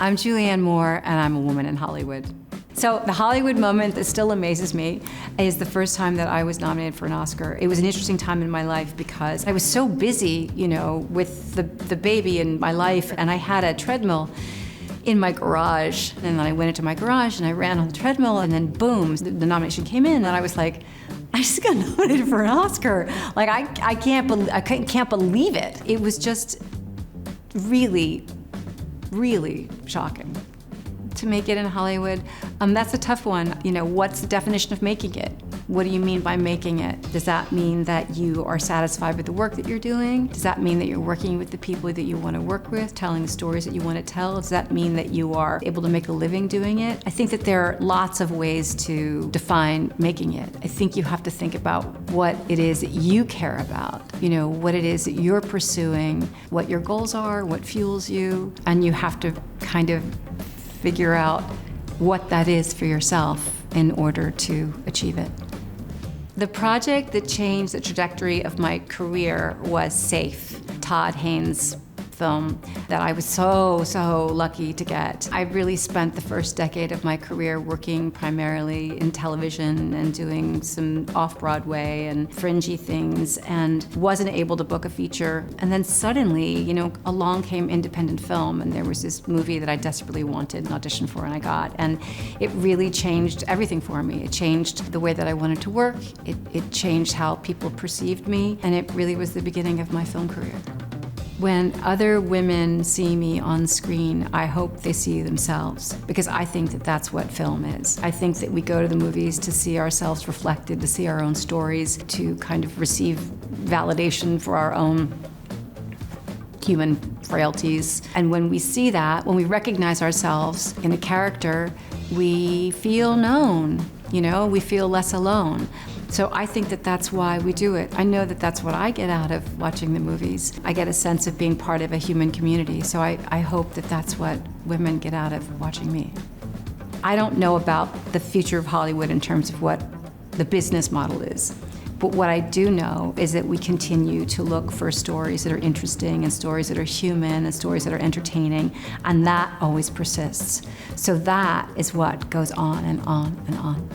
I'm Julianne Moore, and I'm a woman in Hollywood. So the Hollywood moment that still amazes me is the first time that I was nominated for an Oscar. It was an interesting time in my life because I was so busy, with the baby in my life, and I had a treadmill in my garage. And then I went into my garage and I ran on the treadmill, and then boom, the nomination came in, and I was like, I just got nominated for an Oscar. Like, I can't believe it. It was just really, really shocking. To make it in Hollywood, that's a tough one. What's the definition of making it? What do you mean by making it? Does that mean that you are satisfied with the work that you're doing? Does that mean that you're working with the people that you want to work with, telling the stories that you want to tell? Does that mean that you are able to make a living doing it? I think that there are lots of ways to define making it. I think you have to think about what it is that you care about, what it is that you're pursuing, what your goals are, what fuels you, and you have to kind of figure out what that is for yourself in order to achieve it. The project that changed the trajectory of my career was Safe, Todd Haynes' film that I was so lucky to get. I really spent the first decade of my career working primarily in television and doing some off-Broadway and fringy things, and wasn't able to book a feature. And then suddenly, along came independent film, and there was this movie that I desperately wanted an audition for, and I got. And it really changed everything for me. It changed the way that I wanted to work. It changed how people perceived me, and it really was the beginning of my film career. When other women see me on screen, I hope they see themselves, because I think that that's what film is. I think that we go to the movies to see ourselves reflected, to see our own stories, to kind of receive validation for our own human frailties. And when we see that, when we recognize ourselves in a character, we feel known, we feel less alone. So I think that that's why we do it. I know that that's what I get out of watching the movies. I get a sense of being part of a human community, so I hope that that's what women get out of watching me. I don't know about the future of Hollywood in terms of what the business model is, but what I do know is that we continue to look for stories that are interesting and stories that are human and stories that are entertaining, and that always persists. So that is what goes on and on and on.